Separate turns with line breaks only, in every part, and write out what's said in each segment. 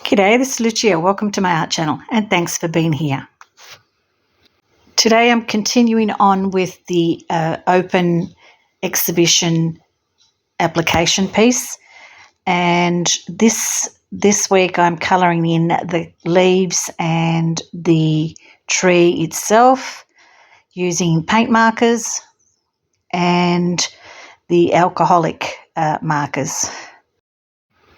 G'day, this is Lucia. Welcome to my art channel and thanks for being here. Today I'm continuing on with the open exhibition application piece, and this week I'm colouring in the leaves and the tree itself using paint markers and the alcoholic markers.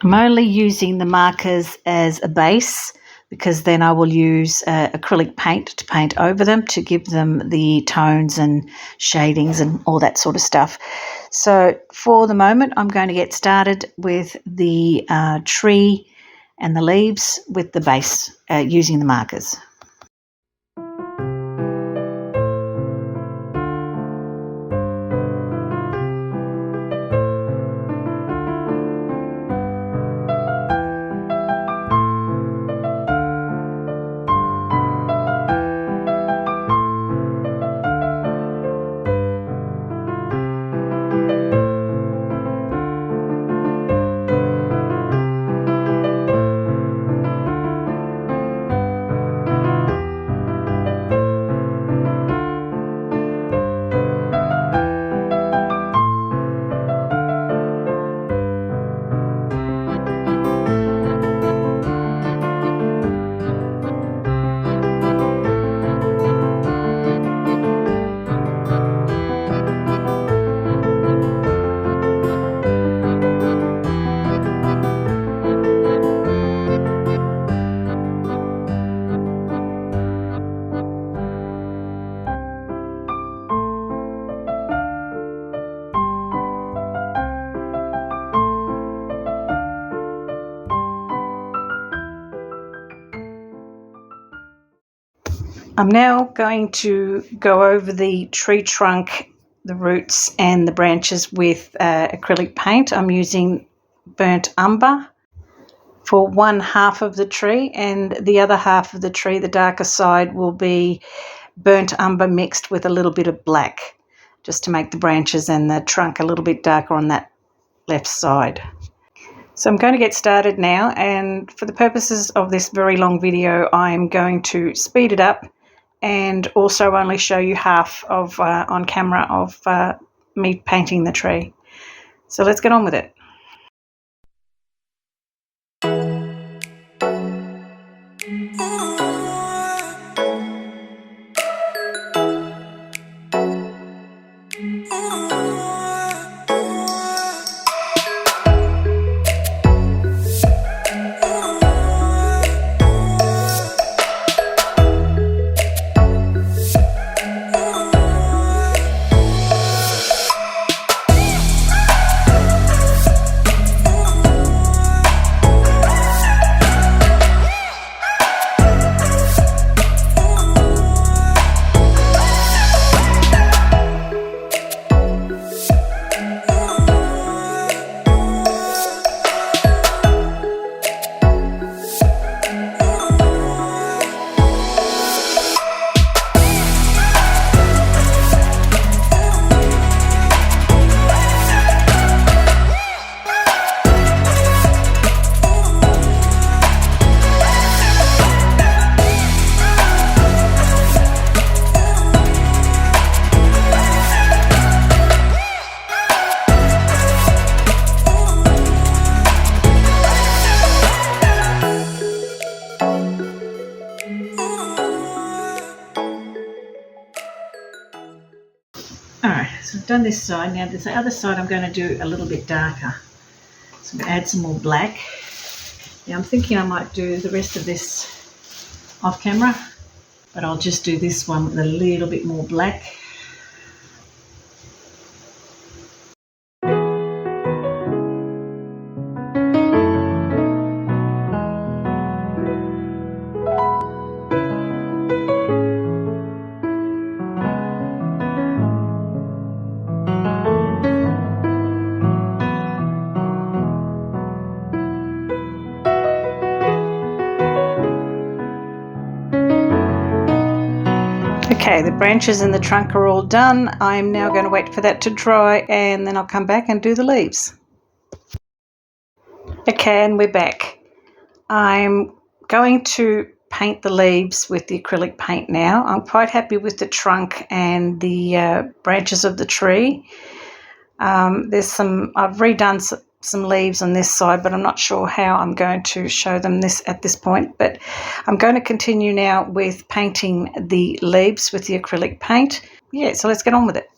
I'm only using the markers as a base because then I will use acrylic paint to paint over them to give them the tones and shadings and all that sort of stuff. So for the moment I'm going to get started with the tree and the leaves with the base using the markers. I'm now going to go over the tree trunk, the roots and the branches with acrylic paint. I'm using burnt umber for one half of the tree, and the other half of the tree, the darker side, will be burnt umber mixed with a little bit of black, just to make the branches and the trunk a little bit darker on that left side. So I'm going to get started now, and for the purposes of this very long video I'm going to speed it up and also only show you half of on camera of me painting the tree. So let's get on with it. Alright, so I've done this side. Now this other side I'm going to do a little bit darker. So I'm going to add some more black. Now I'm thinking I might do the rest of this off camera, but I'll just do this one with a little bit more black. Okay, the branches and the trunk are all done. I'm now going to wait for that to dry and then I'll come back and do the leaves. Okay, and we're back. I'm going to paint the leaves with the acrylic paint now. I'm quite happy with the trunk and the branches of the tree. I've redone some leaves on this side, but I'm not sure how I'm going to show them this at this point. But I'm going to continue now with painting the leaves with the acrylic paint. Yeah, so let's get on with it.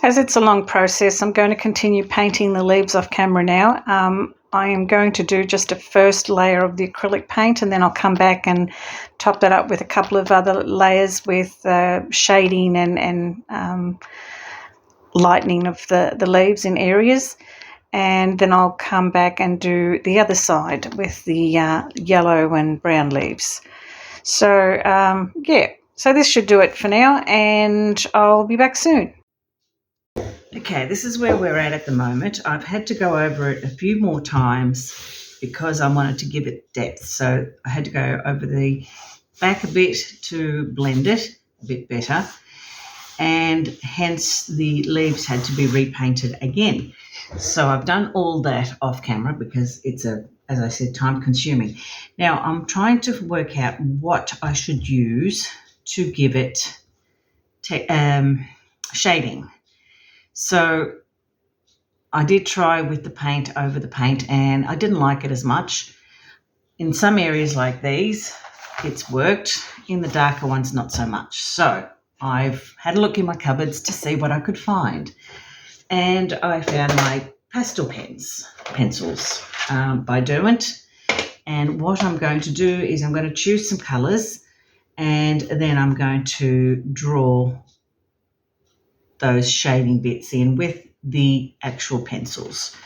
As it's a long process, I'm going to continue painting the leaves off camera now. I am going to do just a first layer of the acrylic paint, and then I'll come back and top that up with a couple of other layers with shading and lightening of the leaves in areas. And then I'll come back and do the other side with the yellow and brown leaves. So, yeah, so this should do it for now, and I'll be back soon. Okay, this is where we're at the moment. I've had to go over it a few more times because I wanted to give it depth. So I had to go over the back a bit to blend it a bit better, and hence the leaves had to be repainted again. So I've done all that off camera because it's, as I said, time consuming. Now I'm trying to work out what I should use to give it shading. So I did try with the paint over the paint, and I didn't like it as much. In some areas like these, it's worked. In the darker ones, not so much. So I've had a look in my cupboards to see what I could find. And I found my pastel pencils by Derwent. And what I'm going to do is I'm going to choose some colours, and then I'm going to draw those shading bits in with the actual pencils.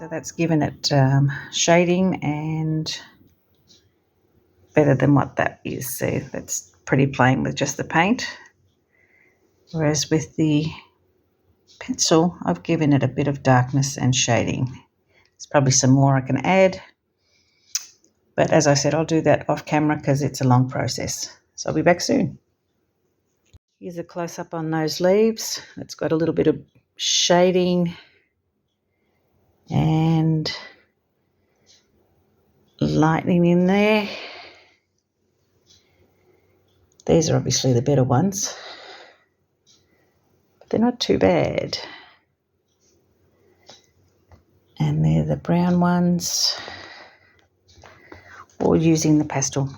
That's given it shading and better than what that is. So that's pretty plain with just the paint. Whereas with the pencil, I've given it a bit of darkness and shading. There's probably some more I can add. But as I said, I'll do that off camera because it's a long process. So I'll be back soon. Here's a close-up on those leaves. It's got a little bit of shading and lightning in there. These are obviously the better ones, but they're not too bad. And they're the brown ones, or using the pastel.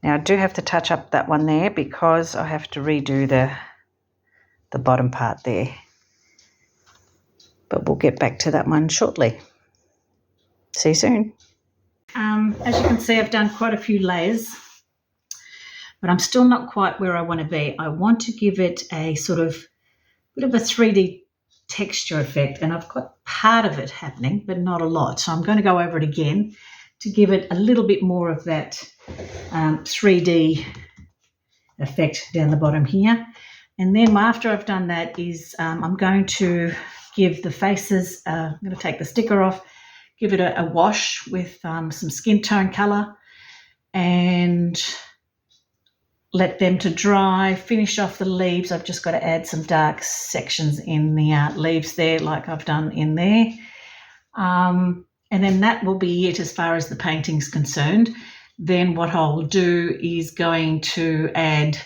Now I do have to touch up that one there because I have to redo the bottom part there. But we'll get back to that one shortly. See you soon. As you can see, I've done quite a few layers, but I'm still not quite where I want to be. I want to give it a sort of bit of a 3D texture effect, and I've got part of it happening, but not a lot. So I'm going to go over it again to give it a little bit more of that 3D effect down the bottom here. And then after I've done that is I'm going to give the faces, I'm going to take the sticker off, give it a wash with some skin tone colour, and let them to dry, finish off the leaves. I've just got to add some dark sections in the leaves there like I've done in there. And then that will be it as far as the painting's concerned. Then what I'll do is going to add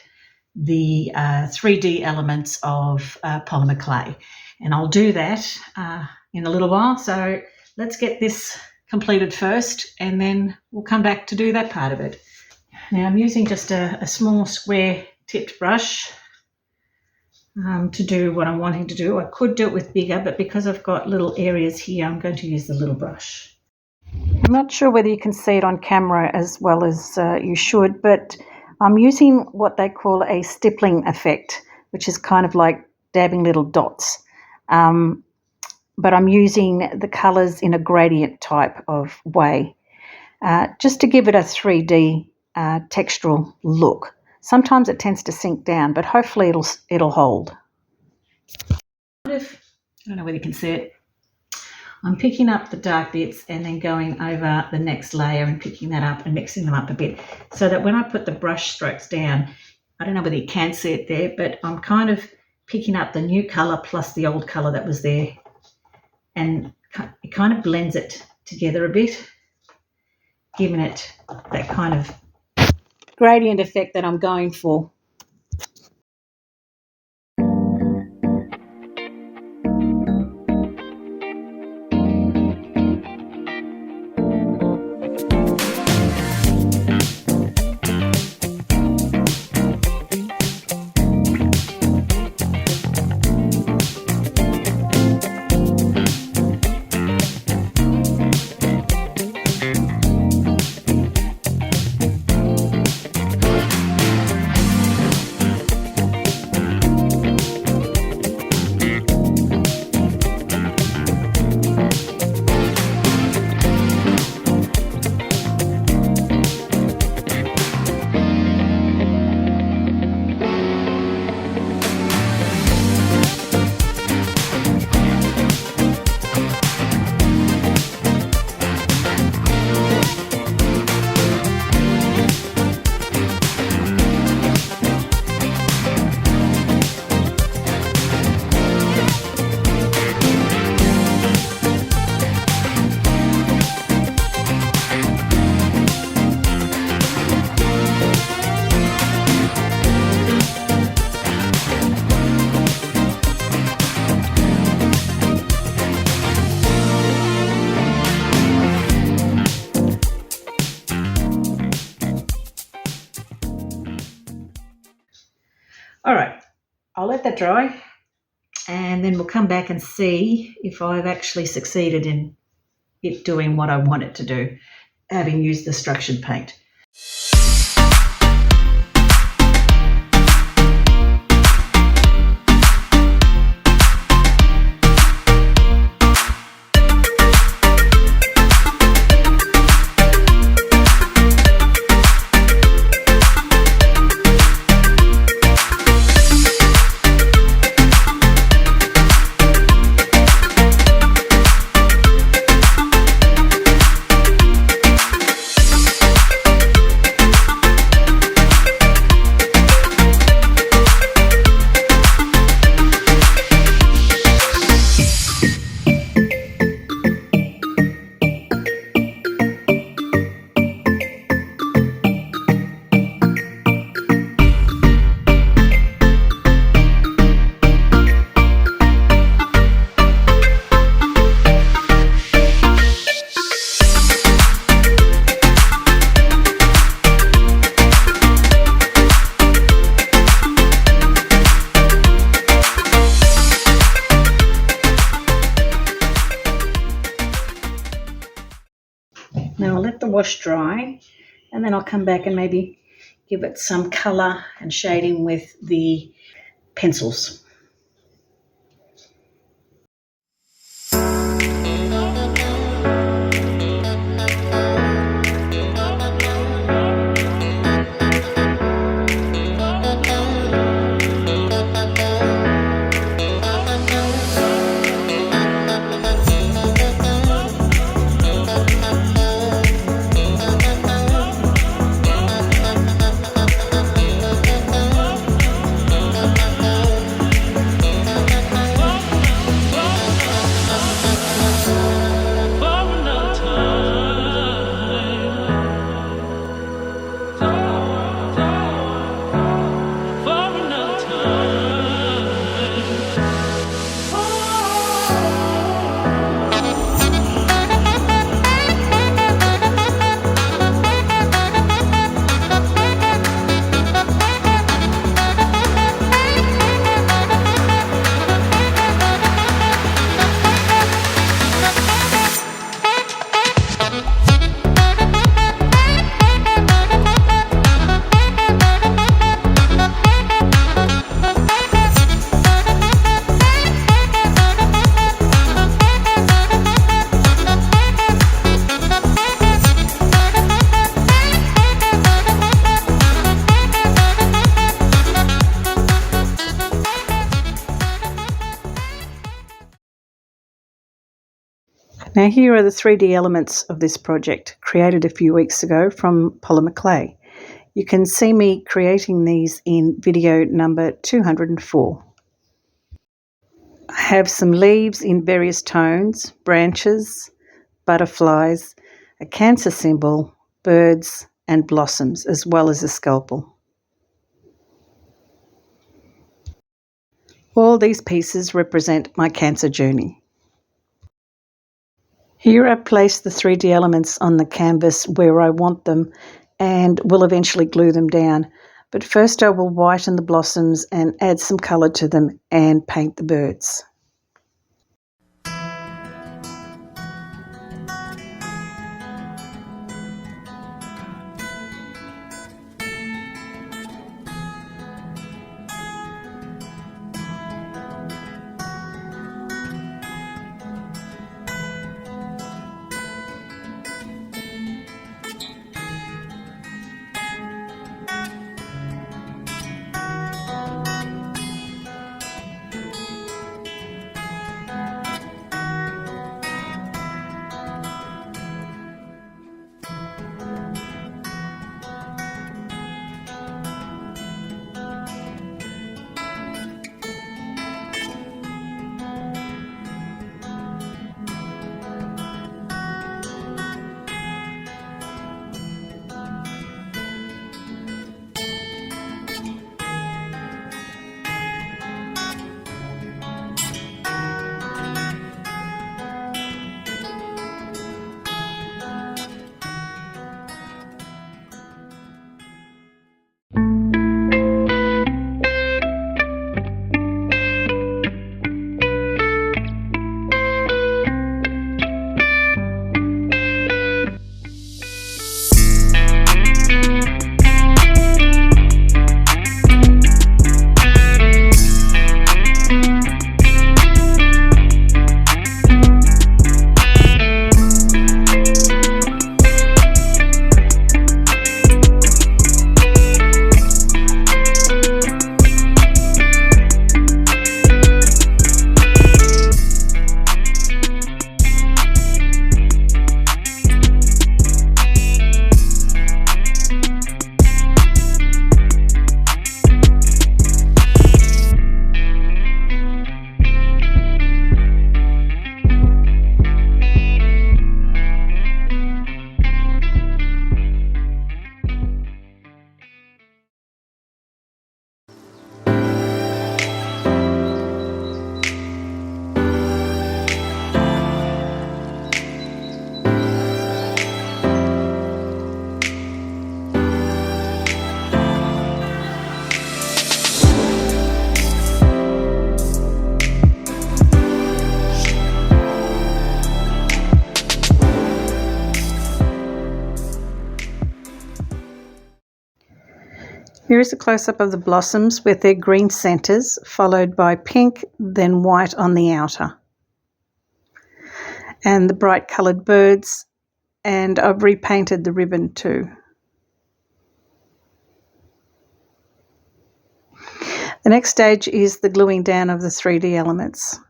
the 3D elements of polymer clay. And I'll do that in a little while. So let's get this completed first, and then we'll come back to do that part of it. Now I'm using just a small square tipped brush to do what I'm wanting to do. I could do it with bigger, but because I've got little areas here, I'm going to use the little brush. I'm not sure whether you can see it on camera as well as you should, but I'm using what they call a stippling effect, which is kind of like dabbing little dots. But I'm using the colours in a gradient type of way, just to give it a 3D textural look. Sometimes it tends to sink down, but hopefully it'll hold. I don't know whether you can see it. I'm picking up the dark bits and then going over the next layer and picking that up and mixing them up a bit, so that when I put the brush strokes down, I don't know whether you can see it there, but I'm kind of picking up the new colour plus the old colour that was there, and it kind of blends it together a bit, giving it that kind of gradient effect that I'm going for. All right, I'll let that dry, and then we'll come back and see if I've actually succeeded in it doing what I want it to do, having used the structured paint. Now I'll let the wash dry, and then I'll come back and maybe give it some colour and shading with the pencils. Now here are the 3D elements of this project, created a few weeks ago from polymer clay. You can see me creating these in video number 204. I have some leaves in various tones, branches, butterflies, a cancer symbol, birds and blossoms, as well as a scalpel. All these pieces represent my cancer journey. Here I place the 3D elements on the canvas where I want them and will eventually glue them down. But first I will whiten the blossoms and add some colour to them and paint the birds. Here is a close-up of the blossoms with their green centres, followed by pink, then white on the outer. And the bright coloured birds, and I've repainted the ribbon too. The next stage is the gluing down of the 3D elements.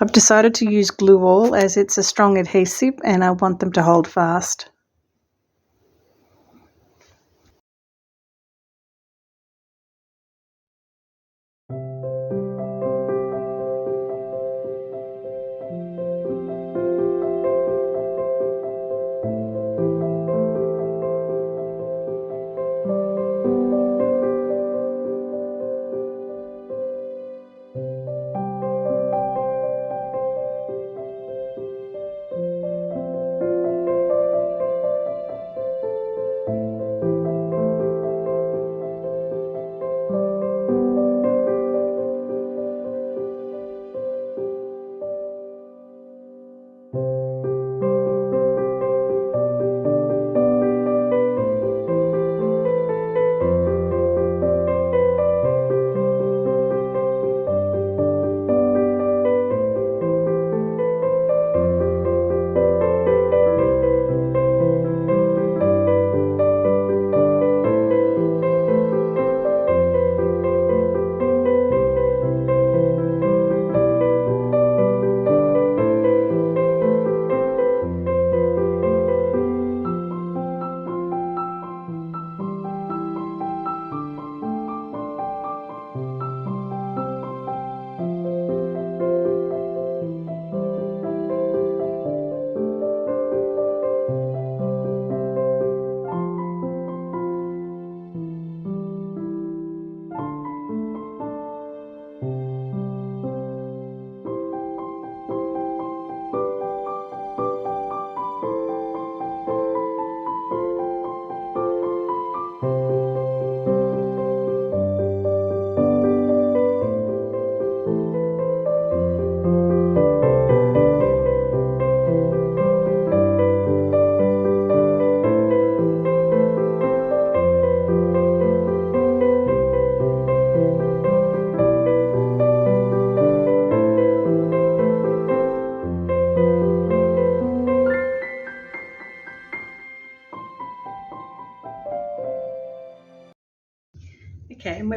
I've decided to use glue all as it's a strong adhesive and I want them to hold fast.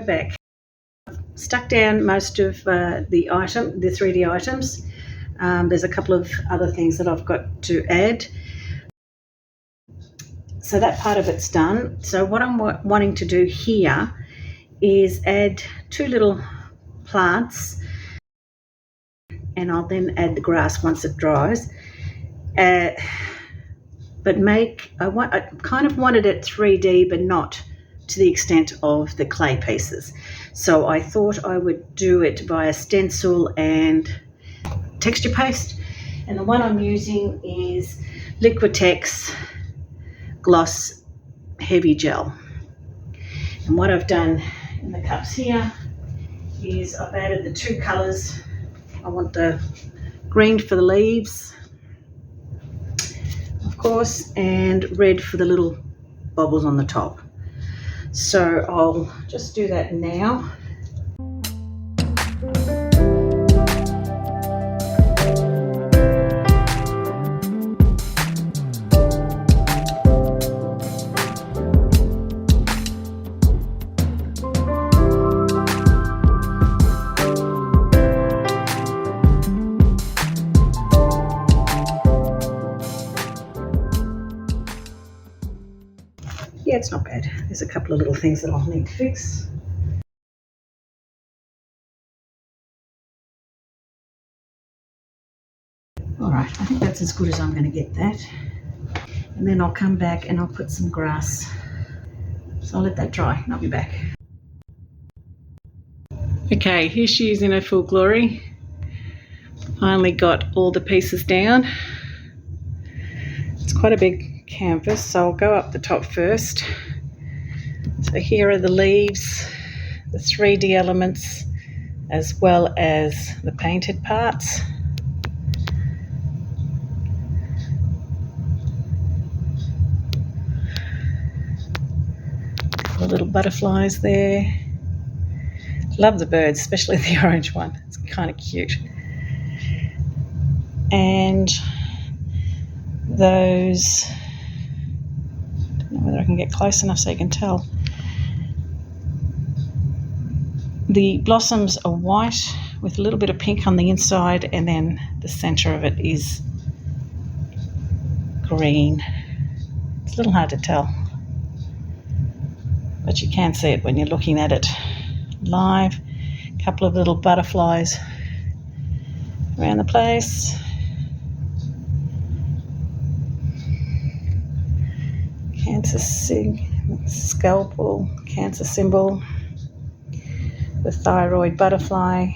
we're back. Stuck down most of the 3D items. There's a couple of other things that I've got to add. So that part of it's done. So what I'm wanting to do here is add 2 little plants, and I'll then add the grass once it dries. But I kind of wanted it 3D, but not to the extent of the clay pieces. So I thought I would do it via stencil and texture paste. And the one I'm using is Liquitex Gloss Heavy Gel. And what I've done in the cups here is I've added the 2 colours. I want the green for the leaves, of course, and red for the little bubbles on the top. So I'll just do that now. Yeah, it's not bad. There's a couple of little things that I'll need to fix. All right, I think that's as good as I'm going to get that. And then I'll come back and I'll put some grass. So I'll let that dry and I'll be back. Okay, here she is in her full glory. Finally got all the pieces down. It's quite a big canvas, so I'll go up the top first. So here are the leaves, the 3D elements, as well as the painted parts. The little butterflies there. Love the birds, especially the orange one. It's kind of cute. And those, I don't know whether I can get close enough so you can tell. The blossoms are white with a little bit of pink on the inside, and then the centre of it is green. It's a little hard to tell, but you can see it when you're looking at it live. A couple of little butterflies around the place. Cancer scalpel, cancer symbol, the thyroid butterfly.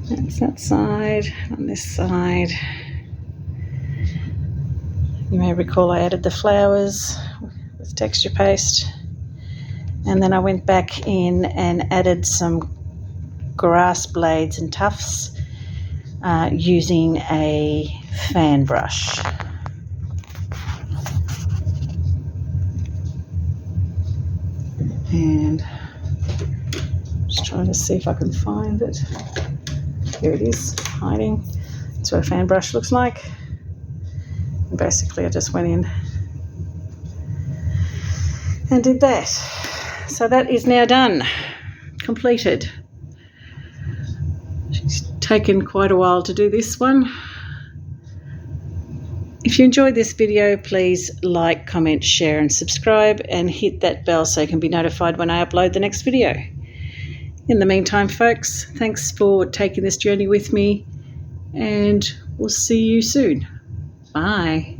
That's that side. On this side, you may recall I added the flowers with texture paste, and then I went back in and added some grass blades and tufts using a fan brush. And just trying to see if I can find it. Here it is, hiding. That's what a fan brush looks like. And basically I just went in and did that. So that is now done, completed. She's taken quite a while to do this one. If you enjoyed this video, please like, comment, share and subscribe, and hit that bell so you can be notified when I upload the next video. In the meantime, folks, thanks for taking this journey with me, and we'll see you soon. Bye.